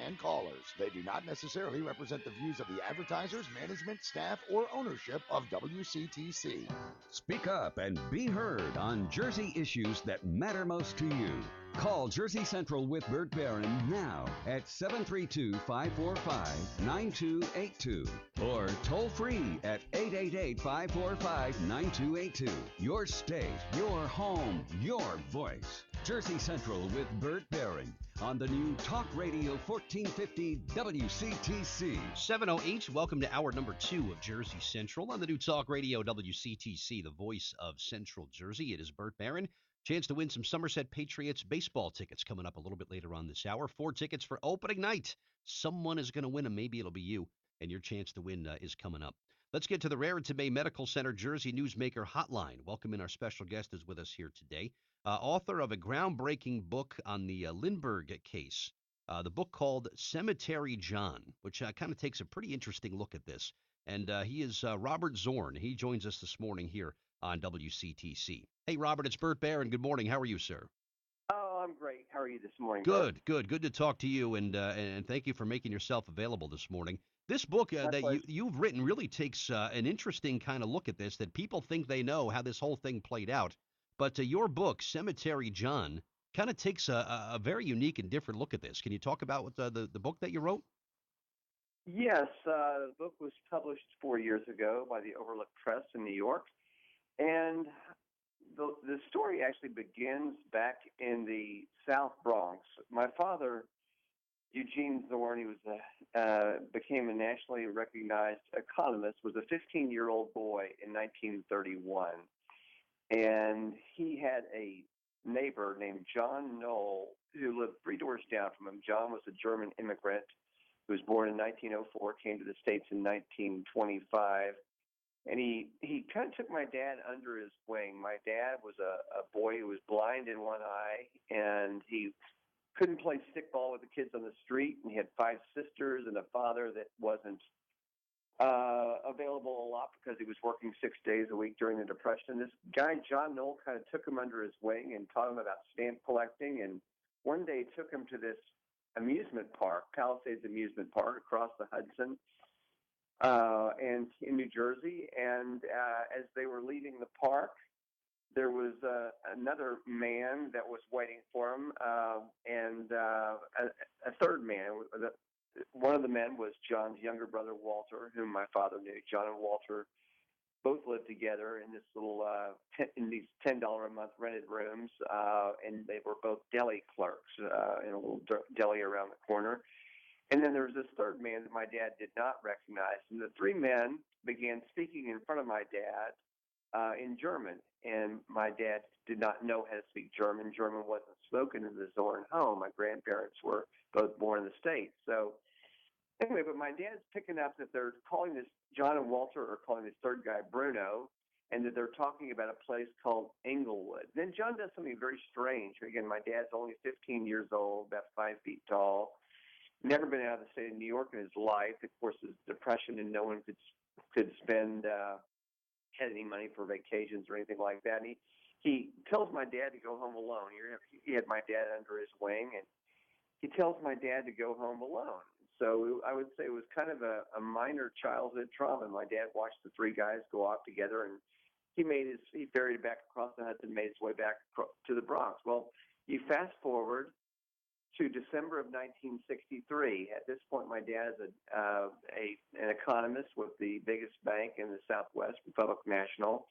and callers. They do not necessarily represent the views of the advertisers, management, staff, or ownership of WCTC. Speak up and be heard on Jersey issues that matter most to you. Call Jersey Central with Bert Barron now at 732-545-9282 or toll free at 888-545-9282. Your state, your home, your voice. Jersey Central with Bert Barron on the new Talk Radio 1450 WCTC. 7:08. Welcome to hour number 2 of Jersey Central on the new Talk Radio WCTC, the voice of Central Jersey. It is Bert Barron. Chance to win some Somerset Patriots baseball tickets coming up a little bit later on this hour. 4 tickets for opening night. Someone is going to win them. Maybe it'll be you, and your chance to win is coming up. Let's get to the Raritan Bay Medical Center Jersey Newsmaker Hotline. Welcome our special guest is with us here today. Author of a groundbreaking book on the Lindbergh case. The book called Cemetery John, which kind of takes a pretty interesting look at this. And he is Robert Zorn. He joins us this morning here on WCTC. Hey, Robert, it's Bert Barron. Good morning. How are you, sir? Oh, I'm great. How are you this morning? Good, Bert? good. Good to talk to you, and thank you for making yourself available this morning. This book that you've written really takes an interesting kind of look at this, that people think they know how this whole thing played out. But your book, Cemetery John, kind of takes a very unique and different look at this. Can you talk about what the book that you wrote? Yes, the book was published 4 years ago by the Overlook Press in New York. And the story actually begins back in the South Bronx. My father, Eugene Zorn, he was became a nationally recognized economist, was a 15-year-old boy in 1931. And he had a neighbor named John Knoll who lived 3 doors down from him. John was a German immigrant who was born in 1904, came to the States in 1925. And he kind of took my dad under his wing. My dad was a boy who was blind in one eye, and he couldn't play stickball with the kids on the street. And he had 5 sisters and a father that wasn't available a lot because he was working 6 days a week during the Depression. This guy, John Knoll, kind of took him under his wing and taught him about stamp collecting. And one day took him to this amusement park, Palisades Amusement Park, across the Hudson, and in New Jersey. And as they were leaving the park, there was another man that was waiting for him, and a third man. One of the men was John's younger brother, Walter, whom my father knew. John and Walter both lived together in this little in these $10 a month rented rooms, and they were both deli clerks in a little deli around the corner. And then there was this third man that my dad did not recognize, and the 3 men began speaking in front of my dad in German, and my dad did not know how to speak German. German wasn't spoken in the Zorn home. My grandparents were both born in the States. So anyway, but my dad's picking up that they're calling this, John and Walter are calling this third guy Bruno, and that they're talking about a place called Englewood. Then John does something very strange. Again, my dad's only 15 years old, about 5 feet tall, never been out of the state of New York in his life. Of course, there's depression, and no one could spend had any money for vacations or anything like that. And he tells my dad to go home alone. He had my dad under his wing, and he tells my dad to go home alone. So I would say it was kind of a minor childhood trauma. My dad watched the 3 guys go off together, and he ferried back across the Hudson, made his way back to the Bronx. Well, you fast forward to December of 1963. At this point, my dad is an economist with the biggest bank in the Southwest, Republic National.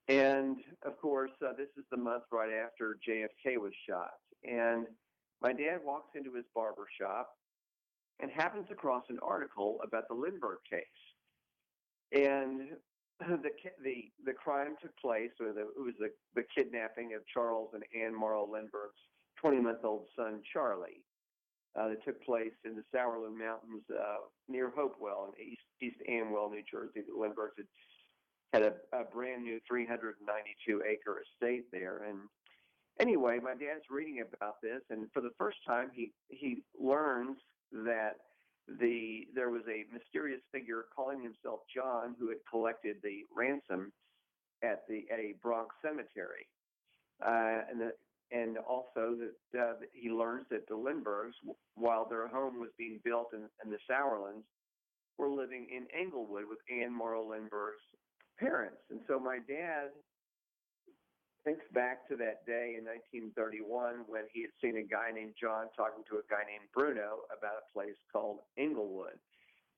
And, of course, this is the month right after JFK was shot. And my dad walks into his barber shop and happens across an article about the Lindbergh case. And the crime took place, or it was the kidnapping of Charles and Anne Morrow Lindbergh's 20-month-old son, Charlie. That took place in the Sourloon Mountains near Hopewell in East Amwell, New Jersey. The Lindberghs had a brand new 392-acre estate there. And anyway, my dad's reading about this, and for the first time, he learns that there was a mysterious figure calling himself John who had collected the ransom at a Bronx cemetery, and also that he learns that the Lindberghs, while their home was being built in the Sauerlands, were living in Englewood with Anne Morrow Lindbergh's parents. And so my dad thinks back to that day in 1931 when he had seen a guy named John talking to a guy named Bruno about a place called Englewood.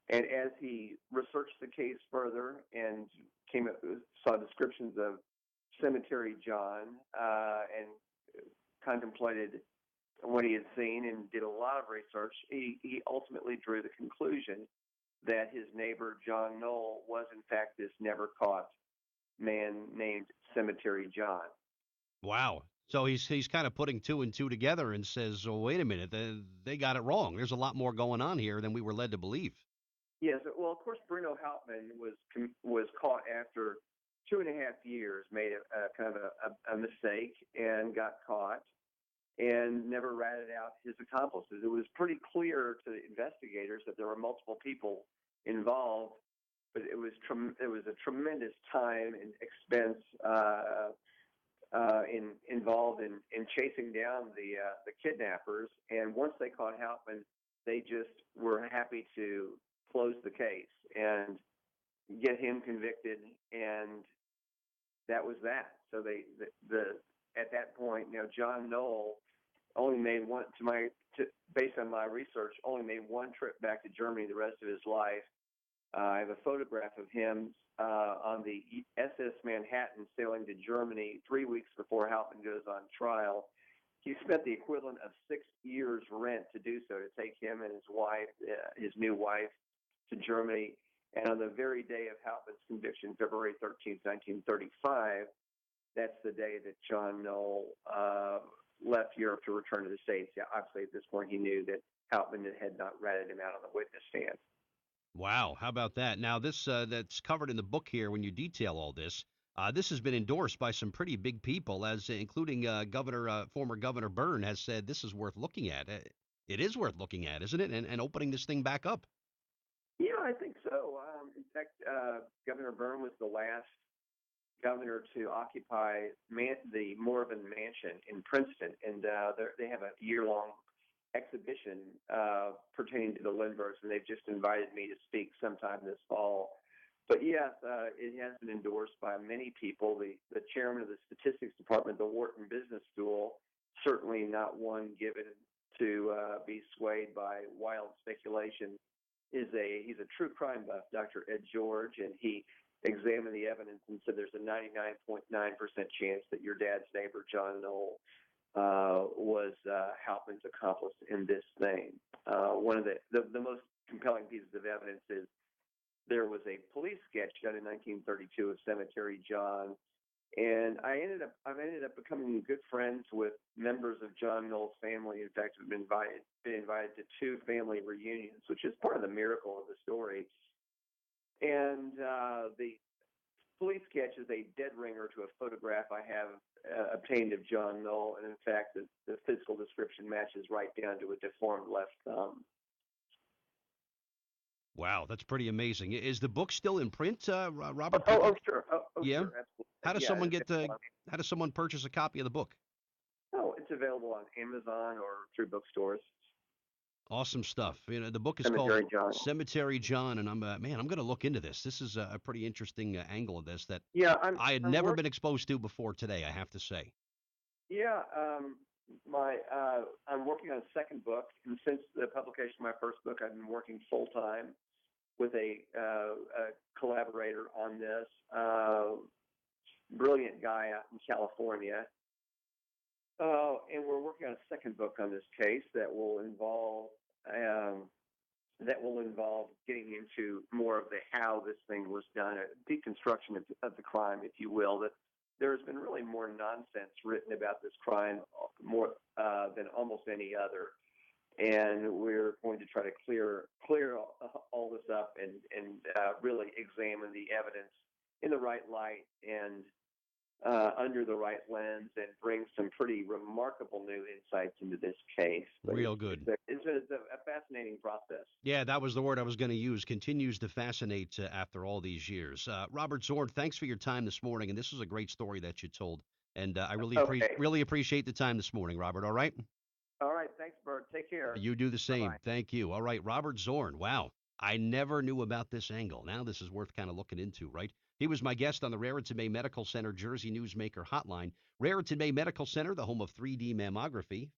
And as he researched the case further and saw descriptions of Cemetery John and contemplated what he had seen and did a lot of research, he ultimately drew the conclusion that his neighbor John Knoll was in fact this never caught man named Cemetery John. Wow. So he's kind of putting two and two together and says, "Oh, wait a minute, they got it wrong. There's a lot more going on here than we were led to believe." Yes, well, of course, Bruno Hauptmann was caught after 2.5 years, made a kind of a mistake and got caught, and never ratted out his accomplices. It was pretty clear to the investigators that there were multiple people involved, but it was a tremendous time and expense involved in chasing down the kidnappers. And once they caught Hauptmann, they just were happy to close the case and get him convicted, and that was that. So at that point, John Knoll only made based on my research, only made one trip back to Germany the rest of his life. I have a photograph of him on the SS Manhattan sailing to Germany 3 weeks before Hauptmann goes on trial. He spent the equivalent of 6 years' rent to do so, to take him and his wife, his new wife, to Germany. And on the very day of Hauptmann's conviction, February 13th, 1935, that's the day that John Knoll left Europe to return to the States. Yeah, obviously, at this point, he knew that Hauptmann had not ratted him out on the witness stand. Wow, how about that? Now, this that's covered in the book here when you detail all this. This has been endorsed by some pretty big people, as including former Governor Byrne has said this is worth looking at. It is worth looking at, isn't it? And opening this thing back up. Yeah, I think so. In fact, Governor Byrne was the last governor to occupy the Morven Mansion in Princeton, and they have a year-long exhibition pertaining to the Lindberghs, and they've just invited me to speak sometime this fall. But yes, it has been endorsed by many people. The chairman of the statistics department, the Wharton Business School, certainly not one given to be swayed by wild speculation. He's a true crime buff, Dr. Ed George, and he examined the evidence and said there's a 99.9% chance that your dad's neighbor, John Knoll, was Hauptmann's accomplice in this thing. One of the most compelling pieces of evidence is there was a police sketch done in 1932 of Cemetery John, and I've ended up becoming good friends with members of John Knoll's family. In fact, I've been invited to 2 family reunions, which is part of the miracle of the story. And the police sketch is a dead ringer to a photograph I have obtained of John Knoll, and in fact, the physical description matches right down to a deformed left thumb. Wow, that's pretty amazing. Is the book still in print, Robert? Sure. Yeah. Sure, absolutely. How does someone purchase a copy of the book? Oh, it's available on Amazon or through bookstores. Awesome stuff. The book is Cemetery called John. Cemetery John, and I'm going to look into this. This is a pretty interesting angle of this that I had I'm never been exposed to before today, I have to say. Yeah, I'm working on a second book, and since the publication of my first book, I've been working full time with a collaborator on this. Brilliant guy out in California. And we're working on a second book on this case that will involve getting into more of the how this thing was done, a deconstruction of the crime, if you will. That there has been really more nonsense written about this crime more than almost any other, and we're going to try to clear all this up and really examine the evidence in the right light and under the right lens, and bring some pretty remarkable new insights into this case. Real good. It's a fascinating process. Yeah, that was the word I was going to use. Continues to fascinate after all these years. Robert Zorn, thanks for your time this morning, and this was a great story that you told. And I Okay. really appreciate the time this morning, Robert. All right? All right. Thanks, Bert. Take care. You do the same. Bye-bye. Thank you. All right, Robert Zorn. Wow. I never knew about this angle. Now this is worth kind of looking into, right? He was my guest on the Raritan Bay Medical Center Jersey Newsmaker Hotline. Raritan Bay Medical Center, the home of 3D mammography.